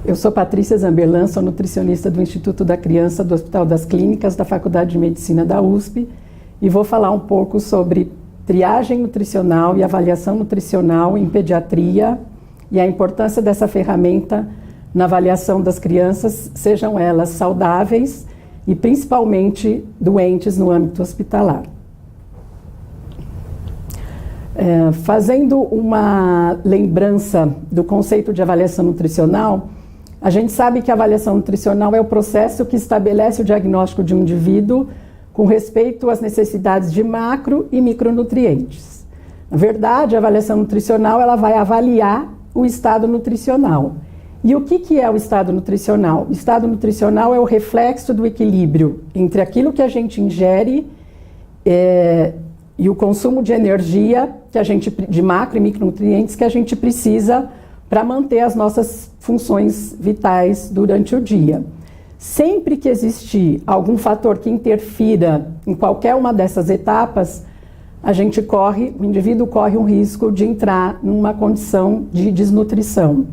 Eu sou Patrícia Zamberlan, sou nutricionista do Instituto da Criança do Hospital das Clínicas da Faculdade de Medicina da USP e vou falar um pouco sobre triagem nutricional e avaliação nutricional em pediatria e a importância dessa ferramenta na avaliação das crianças, sejam elas saudáveis e principalmente doentes no âmbito hospitalar. Fazendo uma lembrança do conceito de avaliação nutricional, a gente sabe que a avaliação nutricional é o processo que estabelece o diagnóstico de um indivíduo com respeito às necessidades de macro e micronutrientes. Na verdade, a avaliação nutricional ela vai avaliar o estado nutricional. E o que é o estado nutricional? O estado nutricional é o reflexo do equilíbrio entre aquilo que a gente ingere e o consumo de energia de macro e micronutrientes que a gente precisa para manter as nossas funções vitais durante o dia. Sempre que existir algum fator que interfira em qualquer uma dessas etapas, o indivíduo corre um risco de entrar numa condição de desnutrição.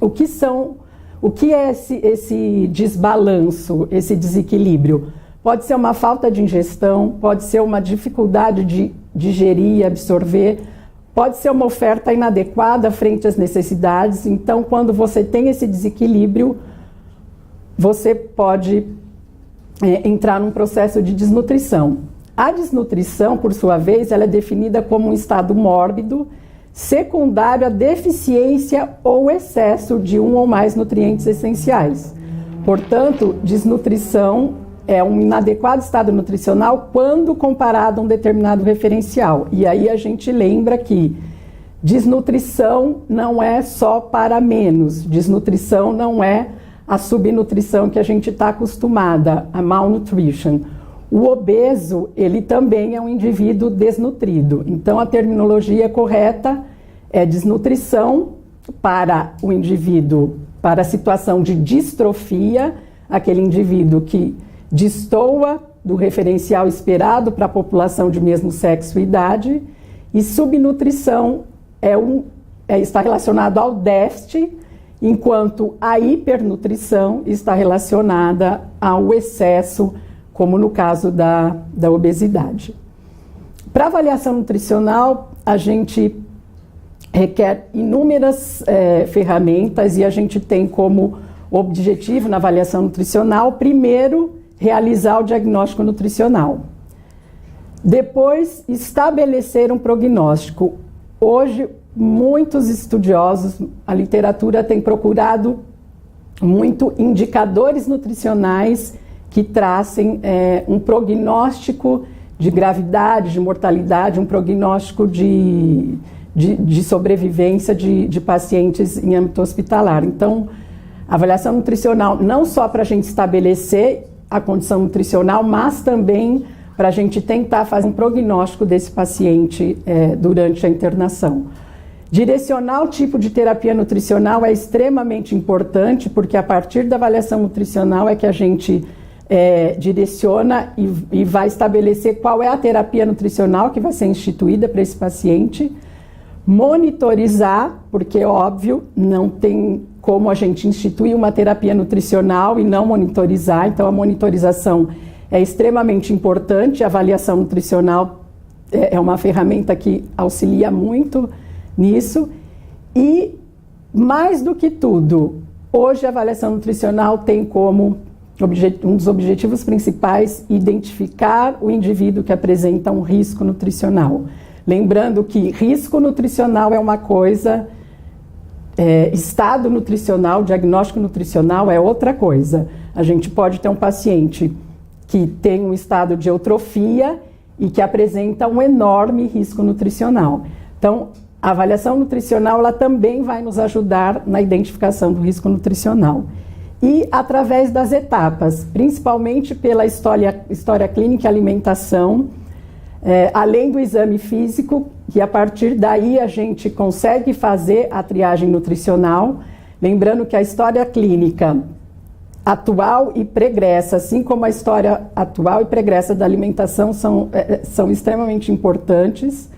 O que é esse desbalanço, esse desequilíbrio? Pode ser uma falta de ingestão, pode ser uma dificuldade de digerir e absorver, pode ser uma oferta inadequada frente às necessidades. Então, quando você tem esse desequilíbrio, você pode entrar num processo de desnutrição. A desnutrição, por sua vez, ela é definida como um estado mórbido, secundário à deficiência ou excesso de um ou mais nutrientes essenciais. Portanto, desnutrição é um inadequado estado nutricional quando comparado a um determinado referencial. E aí a gente lembra que desnutrição não é só para menos, desnutrição não é a subnutrição que a gente está acostumada, a malnutrition. O obeso, ele também é um indivíduo desnutrido. Então, a terminologia correta é desnutrição para o indivíduo, para a situação de distrofia, aquele indivíduo que destoa do referencial esperado para a população de mesmo sexo e idade, e subnutrição está relacionado ao déficit, enquanto a hipernutrição está relacionada ao excesso, como no caso da obesidade. Para avaliação nutricional, a gente requer inúmeras ferramentas e a gente tem como objetivo na avaliação nutricional, primeiro, realizar o diagnóstico nutricional. Depois, estabelecer um prognóstico. Hoje, muitos estudiosos, a literatura tem procurado muito indicadores nutricionais que tracem um prognóstico de gravidade, de mortalidade, um prognóstico de sobrevivência de pacientes em âmbito hospitalar. Então, a avaliação nutricional não só para a gente estabelecer a condição nutricional, mas também para a gente tentar fazer um prognóstico desse paciente durante a internação. Direcionar o tipo de terapia nutricional é extremamente importante, porque a partir da avaliação nutricional é que a gente direciona e vai estabelecer qual é a terapia nutricional que vai ser instituída para esse paciente. Monitorizar, porque, óbvio, não tem como a gente instituir uma terapia nutricional e não monitorizar, então a monitorização é extremamente importante, a avaliação nutricional é uma ferramenta que auxilia muito nisso. E, mais do que tudo, hoje a avaliação nutricional tem como um dos objetivos principais identificar o indivíduo que apresenta um risco nutricional. Lembrando que risco nutricional é uma coisa, estado nutricional, diagnóstico nutricional é outra coisa. A gente pode ter um paciente que tem um estado de eutrofia e que apresenta um enorme risco nutricional. Então, a avaliação nutricional ela também vai nos ajudar na identificação do risco nutricional. E através das etapas, principalmente pela história clínica e alimentação, além do exame físico, que a partir daí a gente consegue fazer a triagem nutricional, lembrando que a história clínica atual e pregressa, assim como a história atual e pregressa da alimentação são extremamente importantes.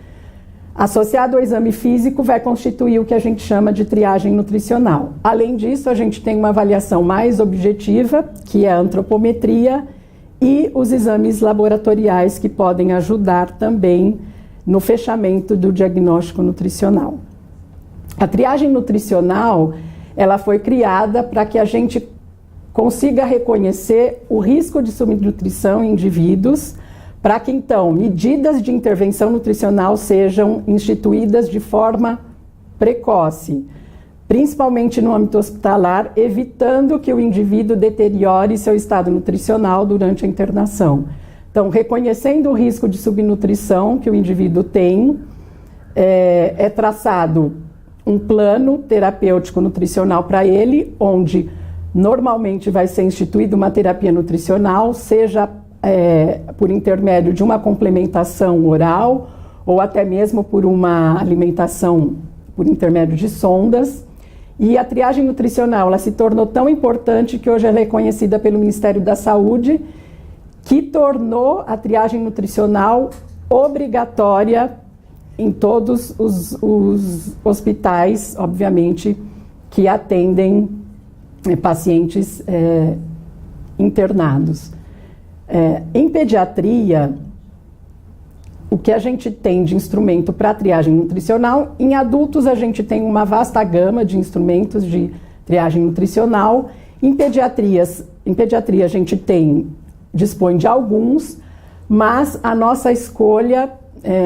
Associado ao exame físico, vai constituir o que a gente chama de triagem nutricional. Além disso, a gente tem uma avaliação mais objetiva, que é a antropometria, e os exames laboratoriais que podem ajudar também no fechamento do diagnóstico nutricional. A triagem nutricional, ela foi criada para que a gente consiga reconhecer o risco de subnutrição em indivíduos, para que então medidas de intervenção nutricional sejam instituídas de forma precoce, principalmente no âmbito hospitalar, evitando que o indivíduo deteriore seu estado nutricional durante a internação. Então, reconhecendo o risco de subnutrição que o indivíduo tem, é traçado um plano terapêutico nutricional para ele, onde normalmente vai ser instituída uma terapia nutricional, seja por intermédio de uma complementação oral ou até mesmo por uma alimentação por intermédio de sondas. E a triagem nutricional, ela se tornou tão importante que hoje ela é reconhecida pelo Ministério da Saúde, que tornou a triagem nutricional obrigatória em todos os hospitais, obviamente, que atendem pacientes internados. Em pediatria, o que a gente tem de instrumento para triagem nutricional, em adultos a gente tem uma vasta gama de instrumentos de triagem nutricional. Em pediatria a gente dispõe de alguns, mas a nossa escolha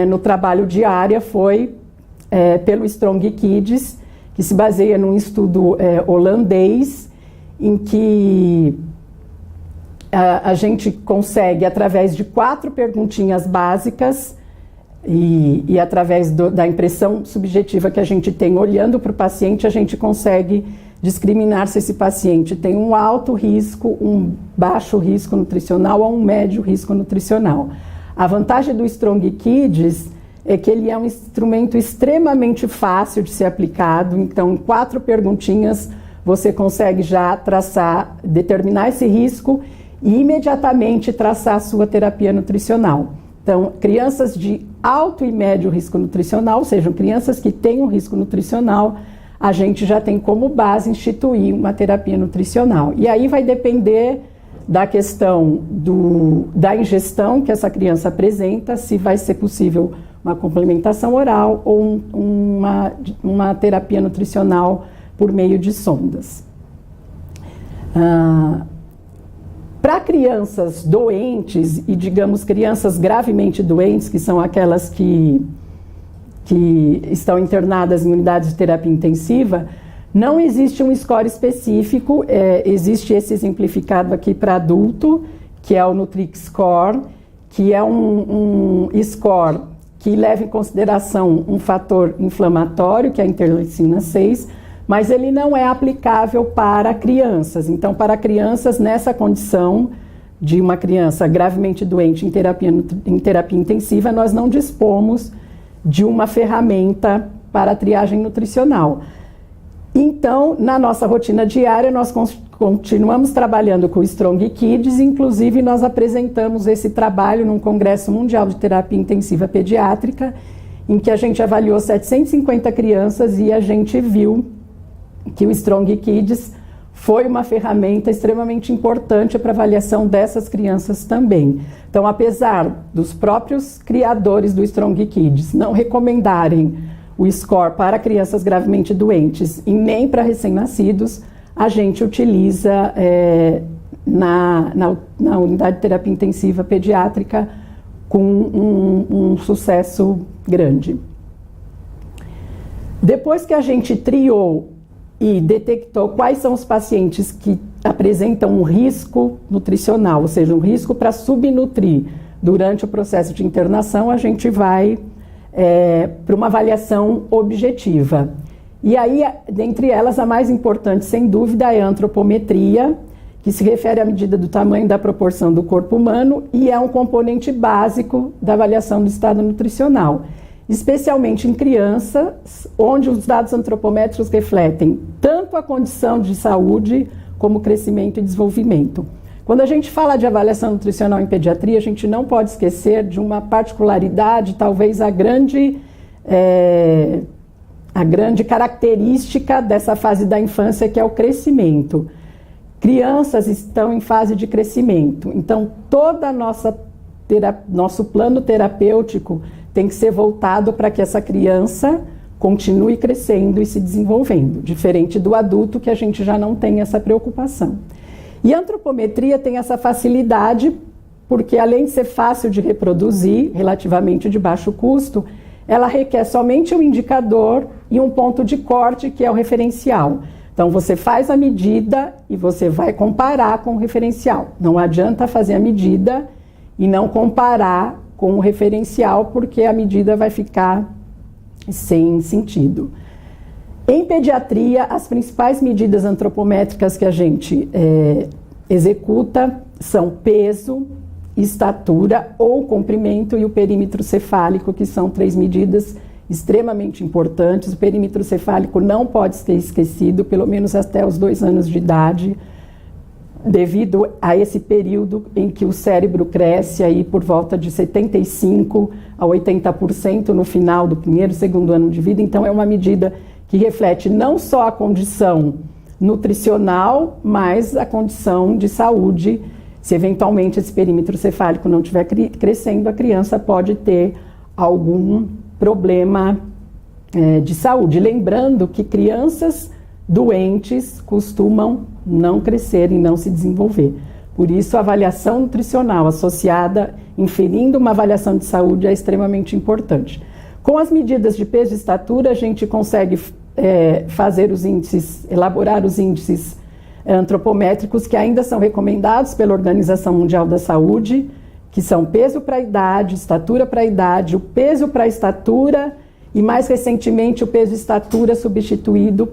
no trabalho de área foi pelo Strong Kids, que se baseia num estudo holandês, em que a gente consegue, através de 4 perguntinhas básicas e através da impressão subjetiva que a gente tem olhando para o paciente, a gente consegue discriminar se esse paciente tem um alto risco, um baixo risco nutricional ou um médio risco nutricional. A vantagem do Strong Kids é que ele é um instrumento extremamente fácil de ser aplicado, então em 4 perguntinhas você consegue já determinar esse risco e imediatamente traçar a sua terapia nutricional. Então, crianças de alto e médio risco nutricional, ou seja, crianças que têm um risco nutricional, a gente já tem como base instituir uma terapia nutricional. E aí vai depender da questão da ingestão que essa criança apresenta, se vai ser possível uma complementação oral ou uma terapia nutricional por meio de sondas. Para crianças doentes e, digamos, crianças gravemente doentes, que são aquelas que estão internadas em unidades de terapia intensiva, não existe um score específico, existe esse exemplificado aqui para adulto, que é o Nutri-Score, que é um score que leva em consideração um fator inflamatório, que é a interleucina 6, mas ele não é aplicável para crianças. Então, para crianças, nessa condição de uma criança gravemente doente em terapia intensiva, nós não dispomos de uma ferramenta para a triagem nutricional. Então, na nossa rotina diária, nós continuamos trabalhando com o Strong Kids, inclusive nós apresentamos esse trabalho num Congresso Mundial de Terapia Intensiva Pediátrica, em que a gente avaliou 750 crianças e a gente viu que o Strong Kids foi uma ferramenta extremamente importante para a avaliação dessas crianças também. Então, apesar dos próprios criadores do Strong Kids não recomendarem o score para crianças gravemente doentes e nem para recém-nascidos, a gente utiliza na unidade de terapia intensiva pediátrica com um sucesso grande. Depois que a gente triou e detectou quais são os pacientes que apresentam um risco nutricional, ou seja, um risco para subnutrir durante o processo de internação, a gente vai para uma avaliação objetiva. E aí, dentre elas, a mais importante, sem dúvida, é a antropometria, que se refere à medida do tamanho da proporção do corpo humano e é um componente básico da avaliação do estado nutricional, especialmente em crianças, onde os dados antropométricos refletem tanto a condição de saúde como crescimento e desenvolvimento. Quando a gente fala de avaliação nutricional em pediatria, a gente não pode esquecer de uma particularidade, talvez a grande a grande característica dessa fase da infância, que é o crescimento. Crianças estão em fase de crescimento, então todo nosso plano terapêutico tem que ser voltado para que essa criança continue crescendo e se desenvolvendo, diferente do adulto, que a gente já não tem essa preocupação. E a antropometria tem essa facilidade, porque além de ser fácil de reproduzir, relativamente de baixo custo, ela requer somente um indicador e um ponto de corte, que é o referencial. Então você faz a medida e você vai comparar com o referencial. Não adianta fazer a medida e não comparar com o referencial, porque a medida vai ficar sem sentido. Em pediatria, as principais medidas antropométricas que a gente executa são peso, estatura ou comprimento e o perímetro cefálico, que são 3 medidas extremamente importantes. O perímetro cefálico não pode ser esquecido, pelo menos até os 2 anos de idade, devido a esse período em que o cérebro cresce aí por volta de 75% a 80% no final do primeiro e segundo ano de vida. Então é uma medida que reflete não só a condição nutricional, mas a condição de saúde. Se eventualmente esse perímetro cefálico não estiver crescendo, a criança pode ter algum problema de saúde. Lembrando que crianças doentes costumam não crescer e não se desenvolver. Por isso, a avaliação nutricional associada, inferindo uma avaliação de saúde, é extremamente importante. Com as medidas de peso e estatura, a gente consegue fazer os índices, elaborar os índices antropométricos que ainda são recomendados pela Organização Mundial da Saúde, que são peso para a idade, estatura para a idade, o peso para a estatura e, mais recentemente, o peso e estatura substituído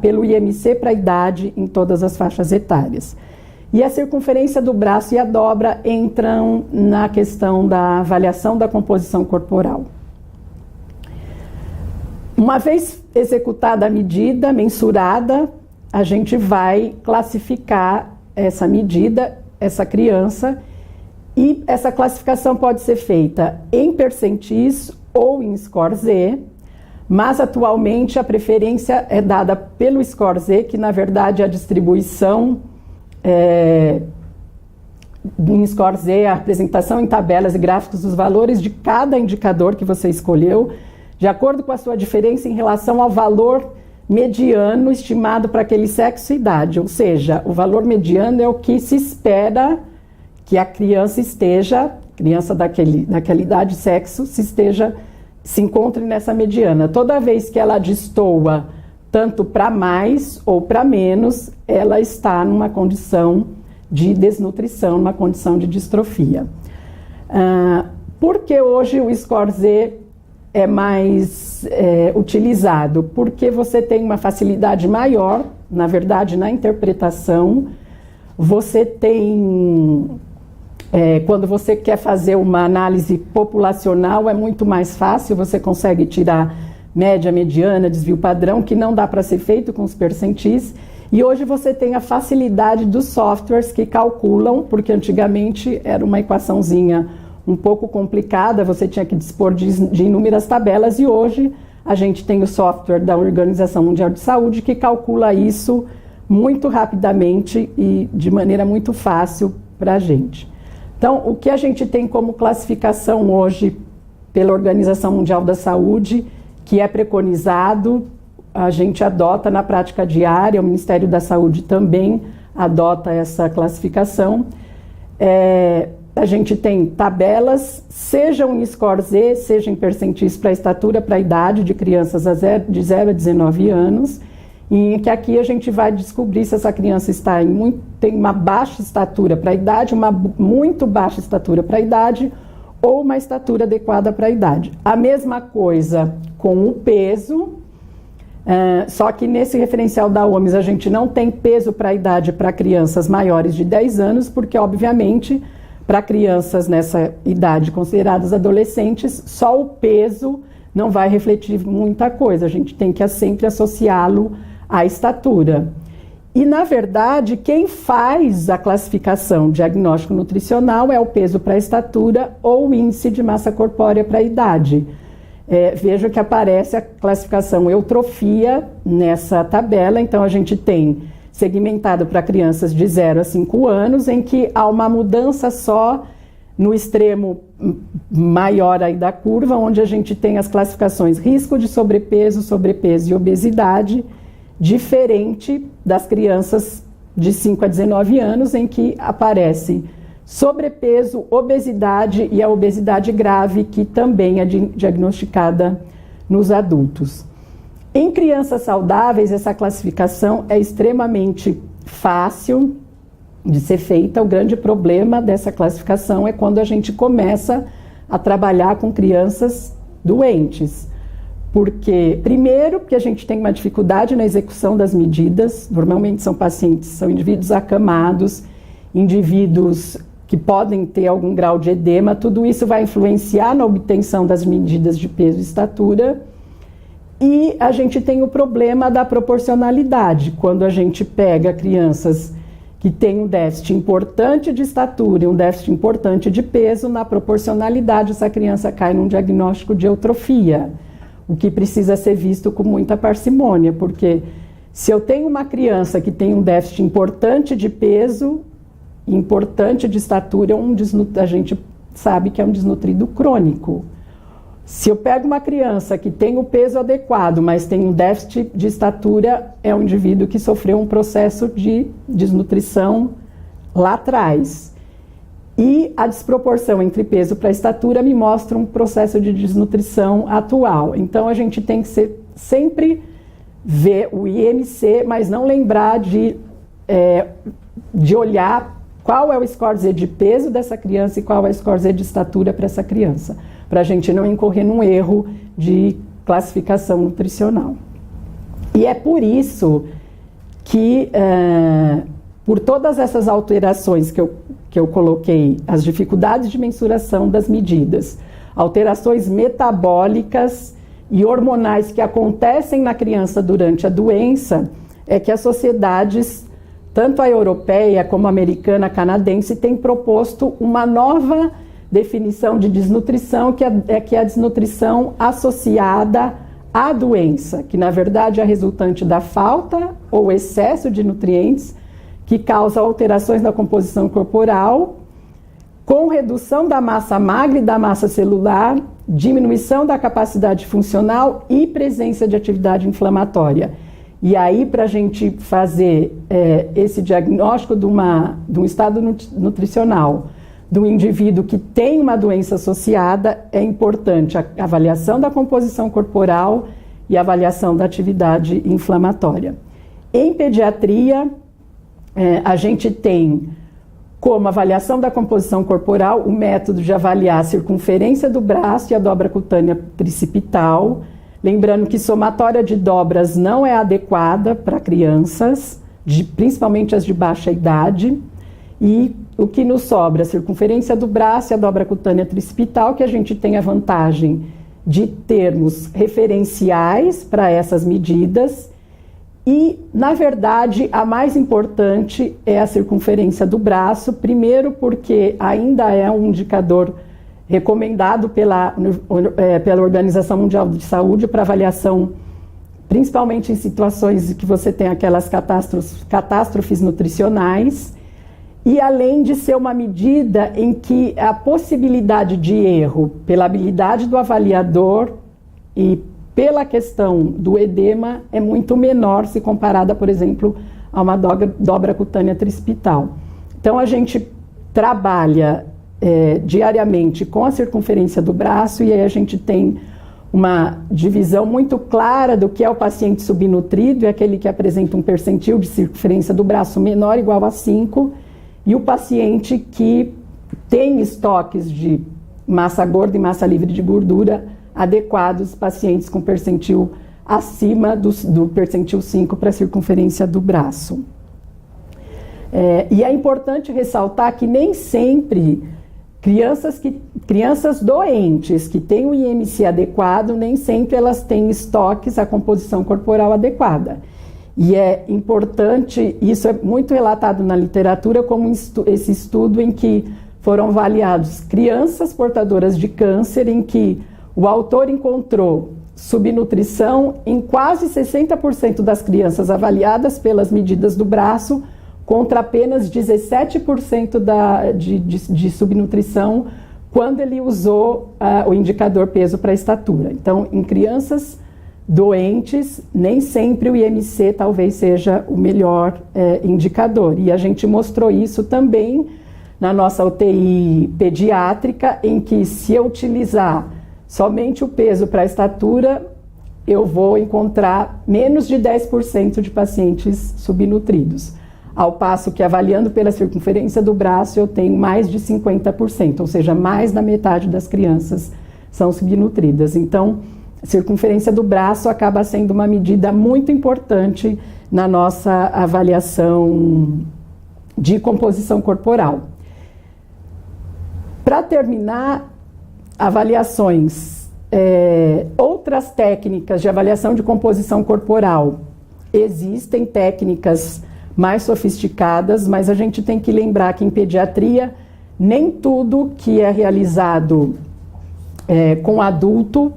pelo IMC para a idade em todas as faixas etárias. E a circunferência do braço e a dobra entram na questão da avaliação da composição corporal. Uma vez executada a medida, mensurada, a gente vai classificar essa medida, essa criança, e essa classificação pode ser feita em percentis ou em score Z, mas atualmente a preferência é dada pelo score Z, que na verdade é a distribuição em score Z, a apresentação em tabelas e gráficos dos valores de cada indicador que você escolheu, de acordo com a sua diferença em relação ao valor mediano estimado para aquele sexo e idade. Ou seja, o valor mediano é o que se espera que a criança esteja, criança daquela idade e sexo, se encontre nessa mediana. Toda vez que ela destoa tanto para mais ou para menos, ela está numa condição de desnutrição, numa condição de distrofia. Por que hoje o score Z é mais utilizado? Porque você tem uma facilidade maior, na verdade, na interpretação. Você tem, quando você quer fazer uma análise populacional, é muito mais fácil, você consegue tirar média, mediana, desvio padrão, que não dá para ser feito com os percentis. E hoje você tem a facilidade dos softwares que calculam, porque antigamente era uma equaçãozinha um pouco complicada, você tinha que dispor de inúmeras tabelas, e hoje a gente tem o software da Organização Mundial de Saúde que calcula isso muito rapidamente e de maneira muito fácil para a gente. Então, o que a gente tem como classificação hoje pela Organização Mundial da Saúde, que é preconizado, a gente adota na prática diária, o Ministério da Saúde também adota essa classificação. A gente tem tabelas, seja em score Z, seja em percentis para a estatura, para a idade de crianças de 0 a 19 anos, e que aqui a gente vai descobrir se essa criança tem uma baixa estatura para a idade, uma muito baixa estatura para a idade, ou uma estatura adequada para a idade. A mesma coisa com o peso, só que nesse referencial da OMS a gente não tem peso para a idade para crianças maiores de 10 anos, porque obviamente para crianças nessa idade consideradas adolescentes, só o peso não vai refletir muita coisa, a gente tem que sempre associá-lo à estatura. E, na verdade, quem faz a classificação diagnóstico nutricional é o peso para a estatura ou o índice de massa corpórea para a idade. vejo que aparece a classificação eutrofia nessa tabela. Então, a gente tem segmentado para crianças de 0 a 5 anos, em que há uma mudança só no extremo maior aí da curva, onde a gente tem as classificações risco de sobrepeso, sobrepeso e obesidade, diferente das crianças de 5 a 19 anos, em que aparece sobrepeso, obesidade e a obesidade grave, que também é diagnosticada nos adultos. Em crianças saudáveis, essa classificação é extremamente fácil de ser feita. O grande problema dessa classificação é quando a gente começa a trabalhar com crianças doentes. Primeiro, porque a gente tem uma dificuldade na execução das medidas. Normalmente são indivíduos acamados, indivíduos que podem ter algum grau de edema. Tudo isso vai influenciar na obtenção das medidas de peso e estatura. E a gente tem o problema da proporcionalidade, quando a gente pega crianças que têm um déficit importante de estatura e um déficit importante de peso, na proporcionalidade essa criança cai num diagnóstico de eutrofia, o que precisa ser visto com muita parcimônia, porque se eu tenho uma criança que tem um déficit importante de peso, importante de estatura, a gente sabe que é um desnutrido crônico. Se eu pego uma criança que tem o peso adequado, mas tem um déficit de estatura, é um indivíduo que sofreu um processo de desnutrição lá atrás. E a desproporção entre peso para estatura me mostra um processo de desnutrição atual. Então, a gente tem que sempre ver o IMC, mas não lembrar de olhar qual é o score Z de peso dessa criança e qual é o score Z de estatura para essa criança, para a gente não incorrer num erro de classificação nutricional. E é por isso que, por todas essas alterações que eu coloquei, as dificuldades de mensuração das medidas, alterações metabólicas e hormonais que acontecem na criança durante a doença, é que as sociedades, tanto a europeia como a americana, a canadense, têm proposto uma nova definição de desnutrição, que é a desnutrição associada à doença, que na verdade é resultante da falta ou excesso de nutrientes, que causa alterações na composição corporal, com redução da massa magra e da massa celular, diminuição da capacidade funcional e presença de atividade inflamatória. E aí, para a gente fazer esse diagnóstico de um estado nutricional do indivíduo que tem uma doença associada, é importante a avaliação da composição corporal e a avaliação da atividade inflamatória. Em pediatria, a gente tem como avaliação da composição corporal o método de avaliar a circunferência do braço e a dobra cutânea tricipital, lembrando que somatória de dobras não é adequada para crianças, principalmente as de baixa idade, e o que nos sobra, a circunferência do braço e a dobra cutânea tricipital, que a gente tem a vantagem de termos referenciais para essas medidas. E, na verdade, a mais importante é a circunferência do braço, primeiro porque ainda é um indicador recomendado pela Organização Mundial de Saúde para avaliação, principalmente em situações que você tem aquelas catástrofes nutricionais, e além de ser uma medida em que a possibilidade de erro pela habilidade do avaliador e pela questão do edema é muito menor se comparada, por exemplo, a uma dobra cutânea tricipital. Então, a gente trabalha diariamente com a circunferência do braço, e aí a gente tem uma divisão muito clara do que é o paciente subnutrido, é aquele que apresenta um percentil de circunferência do braço menor ou igual a 5, e o paciente que tem estoques de massa gorda e massa livre de gordura adequados, pacientes com percentil acima do percentil 5 para a circunferência do braço. E é importante ressaltar que nem sempre crianças doentes que têm o IMC adequado, nem sempre elas têm estoques, a composição corporal adequada. E é importante, isso é muito relatado na literatura, como esse estudo em que foram avaliados crianças portadoras de câncer, em que O autor encontrou subnutrição em quase 60% das crianças avaliadas pelas medidas do braço, contra apenas 17% de subnutrição quando ele usou o indicador peso para estatura. Então, em crianças doentes, nem sempre o IMC talvez seja o melhor indicador. E a gente mostrou isso também na nossa UTI pediátrica, em que se eu utilizar somente o peso para estatura, eu vou encontrar menos de 10% de pacientes subnutridos. Ao passo que, avaliando pela circunferência do braço, eu tenho mais de 50%, ou seja, mais da metade das crianças são subnutridas. Então, a circunferência do braço acaba sendo uma medida muito importante na nossa avaliação de composição corporal. Para terminar, avaliações, outras técnicas de avaliação de composição corporal. Existem técnicas mais sofisticadas, mas a gente tem que lembrar que em pediatria nem tudo que é realizado com adulto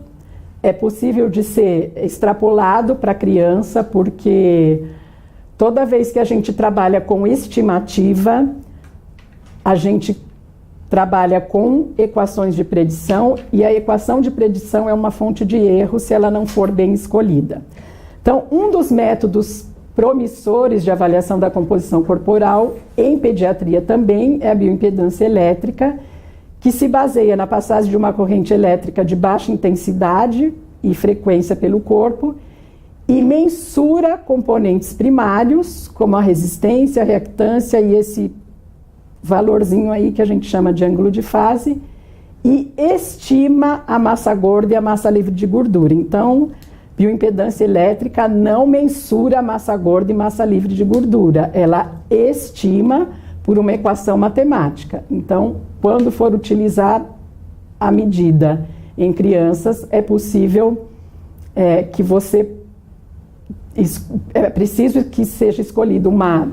é possível de ser extrapolado para criança, porque toda vez que a gente trabalha com estimativa, a gente trabalha com equações de predição, e a equação de predição é uma fonte de erro se ela não for bem escolhida. Então, um dos métodos promissores de avaliação da composição corporal em pediatria também é a bioimpedância elétrica, que se baseia na passagem de uma corrente elétrica de baixa intensidade e frequência pelo corpo e mensura componentes primários, como a resistência, a reactância e esse valorzinho aí que a gente chama de ângulo de fase, e estima a massa gorda e a massa livre de gordura. Então, bioimpedância elétrica não mensura a massa gorda e massa livre de gordura, ela estima por uma equação matemática. Então, quando for utilizar a medida em crianças, é possível que você... É preciso que seja escolhida uma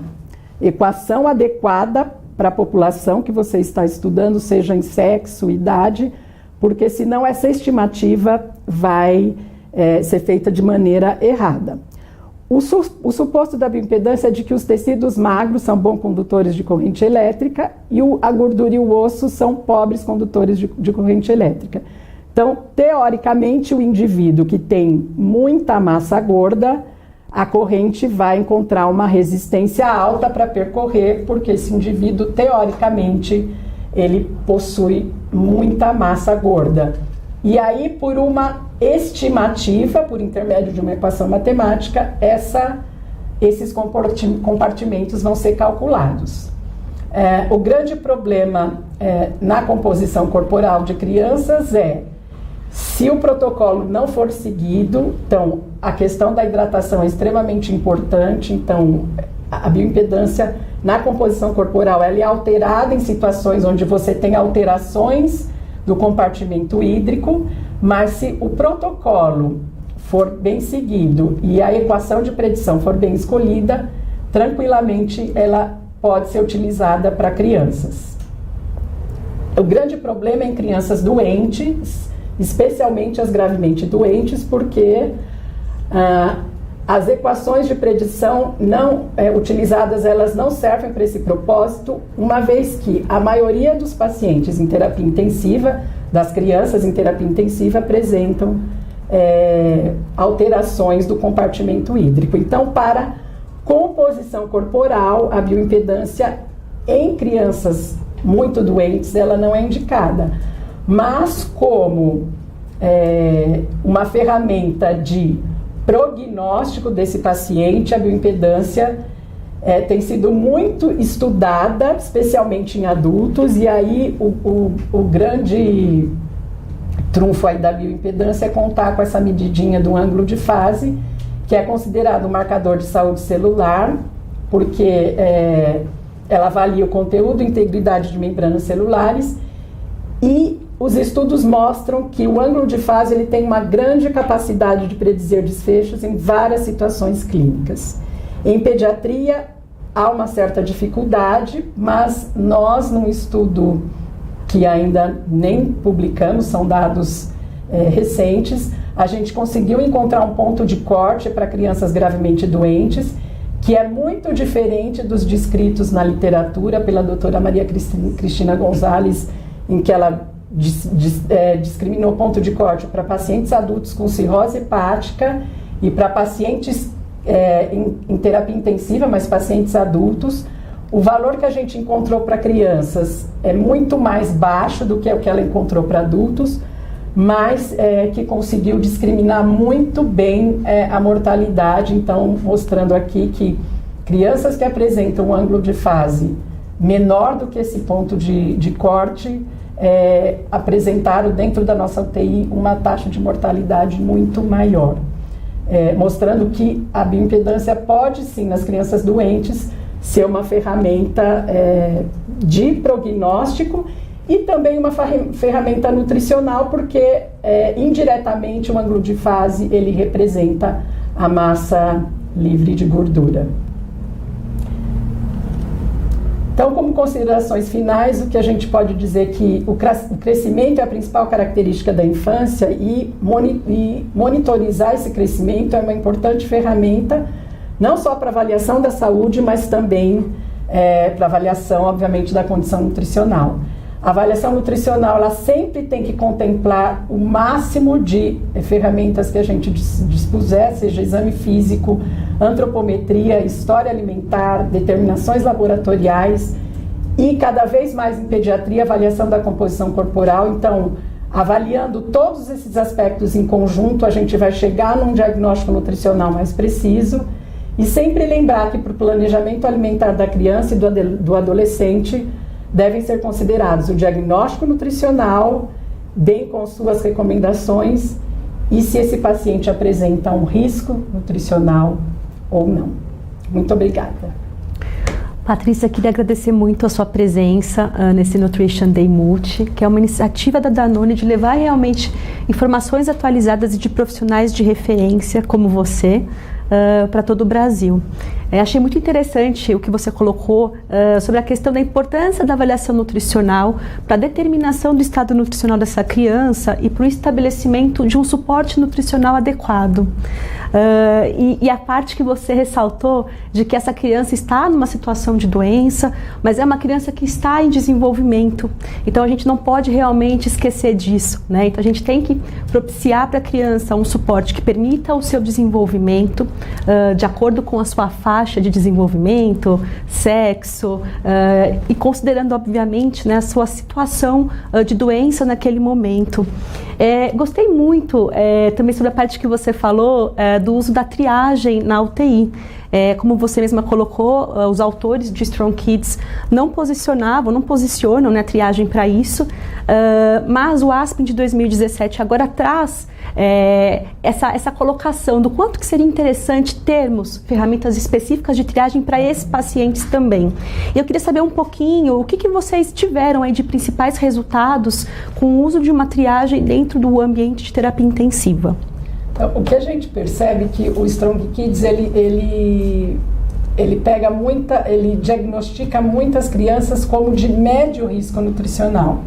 equação adequada para a população que você está estudando, seja em sexo, idade, porque senão essa estimativa vai ser feita de maneira errada. O suposto da bioimpedância é de que os tecidos magros são bons condutores de corrente elétrica e a gordura e o osso são pobres condutores de corrente elétrica. Então, teoricamente, o indivíduo que tem muita massa gorda, a corrente vai encontrar uma resistência alta para percorrer, porque esse indivíduo, teoricamente, ele possui muita massa gorda. E aí, por uma estimativa, por intermédio de uma equação matemática, esses compartimentos vão ser calculados. O grande problema na composição corporal de crianças se o protocolo não for seguido, então a questão da hidratação é extremamente importante. Então, a bioimpedância na composição corporal ela é alterada em situações onde você tem alterações do compartimento hídrico, mas se o protocolo for bem seguido e a equação de predição for bem escolhida, tranquilamente ela pode ser utilizada para crianças. O grande problema é em crianças doentes, especialmente as gravemente doentes, porque as equações de predição utilizadas, elas não servem para esse propósito, uma vez que a maioria dos pacientes em terapia intensiva, das crianças em terapia intensiva, apresentam alterações do compartimento hídrico. Então, para composição corporal, a bioimpedância em crianças muito doentes, ela não é indicada. Mas como uma ferramenta de prognóstico desse paciente, a bioimpedância tem sido muito estudada, especialmente em adultos, e aí o grande trunfo aí da bioimpedância é contar com essa medidinha do ângulo de fase, que é considerado um marcador de saúde celular, porque ela avalia o conteúdo e integridade de membranas celulares, e os estudos mostram que o ângulo de fase ele tem uma grande capacidade de predizer desfechos em várias situações clínicas. Em pediatria, há uma certa dificuldade, mas nós, num estudo que ainda nem publicamos, são dados recentes, a gente conseguiu encontrar um ponto de corte para crianças gravemente doentes, que é muito diferente dos descritos na literatura pela doutora Maria Cristina Gonzalez, em que ela discriminou ponto de corte para pacientes adultos com cirrose hepática e para pacientes em terapia intensiva, mas pacientes adultos. O valor que a gente encontrou para crianças é muito mais baixo do que o que ela encontrou para adultos, mas que conseguiu discriminar muito bem a mortalidade. Então, mostrando aqui que crianças que apresentam um ângulo de fase menor do que esse ponto de corte apresentaram dentro da nossa UTI uma taxa de mortalidade muito maior, mostrando que a bioimpedância pode sim, nas crianças doentes, ser uma ferramenta de prognóstico e também uma ferramenta nutricional, porque indiretamente o ângulo de fase ele representa a massa livre de gordura. Então, como considerações finais, o que a gente pode dizer é que o crescimento é a principal característica da infância e monitorizar esse crescimento é uma importante ferramenta, não só para avaliação da saúde, mas também para avaliação, obviamente, da condição nutricional. A avaliação nutricional, ela sempre tem que contemplar o máximo de ferramentas que a gente dispuser, seja exame físico, antropometria, história alimentar, determinações laboratoriais e, cada vez mais em pediatria, avaliação da composição corporal. Então, avaliando todos esses aspectos em conjunto, a gente vai chegar num diagnóstico nutricional mais preciso. E sempre lembrar que para o planejamento alimentar da criança e do adolescente devem ser considerados o diagnóstico nutricional, bem com suas recomendações, e se esse paciente apresenta um risco nutricional ou não. Muito obrigada. Patrícia, queria agradecer muito a sua presença nesse Nutrition Day Multi, que é uma iniciativa da Danone de levar realmente informações atualizadas e de profissionais de referência como você para todo o Brasil. Achei muito interessante o que você colocou sobre a questão da importância da avaliação nutricional para a determinação do estado nutricional dessa criança e para o estabelecimento de um suporte nutricional adequado. E a parte que você ressaltou de que essa criança está numa situação de doença, mas é uma criança que está em desenvolvimento. Então a gente não pode realmente esquecer disso, né? Então a gente tem que propiciar para a criança um suporte que permita o seu desenvolvimento de acordo com a sua faixa de desenvolvimento, sexo e considerando obviamente, né, a sua situação de doença naquele momento. Gostei muito também sobre a parte que você falou do uso da triagem na UTI. Como você mesma colocou, os autores de Strong Kids não posicionam, né, a triagem para isso, mas o ASPEN de 2017 agora traz essa colocação do quanto que seria interessante termos ferramentas específicas de triagem para esses pacientes também. E eu queria saber um pouquinho o que vocês tiveram aí de principais resultados com o uso de uma triagem dentro do ambiente de terapia intensiva. Então, o que a gente percebe é que o Strong Kids ele diagnostica muitas crianças como de médio risco nutricional.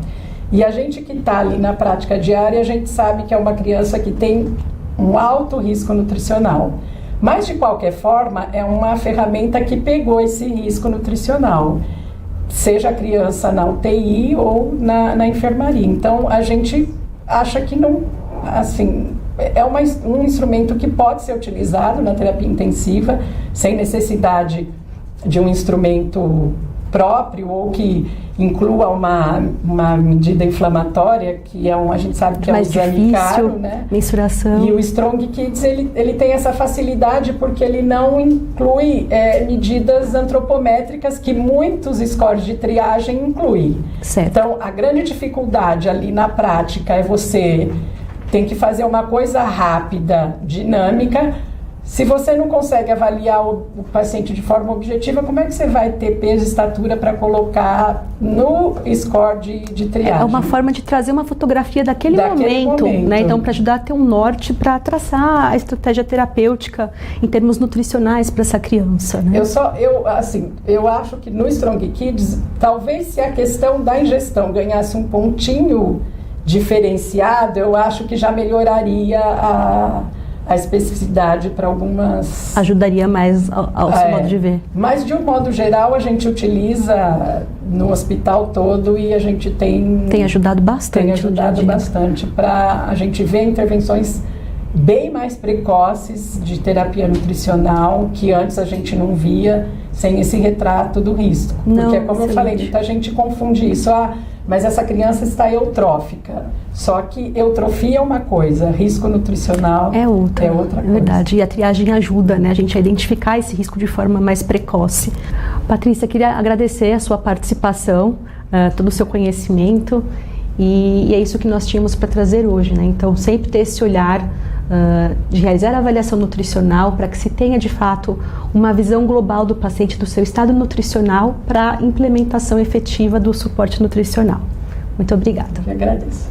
E a gente que está ali na prática diária, a gente sabe que é uma criança que tem um alto risco nutricional. Mas, de qualquer forma, é uma ferramenta que pegou esse risco nutricional, seja a criança na UTI ou na enfermaria. Então, a gente acha que não, assim, é um instrumento que pode ser utilizado na terapia intensiva, sem necessidade de um instrumento próprio ou que inclua uma medida inflamatória, que a gente sabe que é um exame caro, né? Mensuração. E o Strong Kids, ele tem essa facilidade porque ele não inclui medidas antropométricas que muitos scores de triagem incluem. Certo. Então, a grande dificuldade ali na prática é você tem que fazer uma coisa rápida, dinâmica. Se você não consegue avaliar o paciente de forma objetiva, como é que você vai ter peso e estatura para colocar no score de triagem? É uma forma de trazer uma fotografia daquele momento, né? Então, para ajudar a ter um norte para traçar a estratégia terapêutica em termos nutricionais para essa criança, né? Eu acho que no Strong Kids, talvez se a questão da ingestão ganhasse um pontinho diferenciado, eu acho que já melhoraria a especificidade para algumas... Ajudaria mais ao seu modo de ver. Mas, de um modo geral, a gente utiliza no hospital todo e a gente tem ajudado bastante. Tem ajudado bastante para a gente ver intervenções bem mais precoces de terapia nutricional que antes a gente não via sem esse retrato do risco. Porque, como eu falei, muita gente confunde isso. Mas essa criança está eutrófica. Só que eutrofia é uma coisa, risco nutricional é outra coisa. Verdade. E a triagem ajuda, né, a gente a identificar esse risco de forma mais precoce. Patrícia, queria agradecer a sua participação, todo o seu conhecimento. E é isso que nós tínhamos para trazer hoje, né? Então, sempre ter esse olhar de realizar a avaliação nutricional para que se tenha, de fato, uma visão global do paciente, do seu estado nutricional para a implementação efetiva do suporte nutricional. Muito obrigada. Eu agradeço.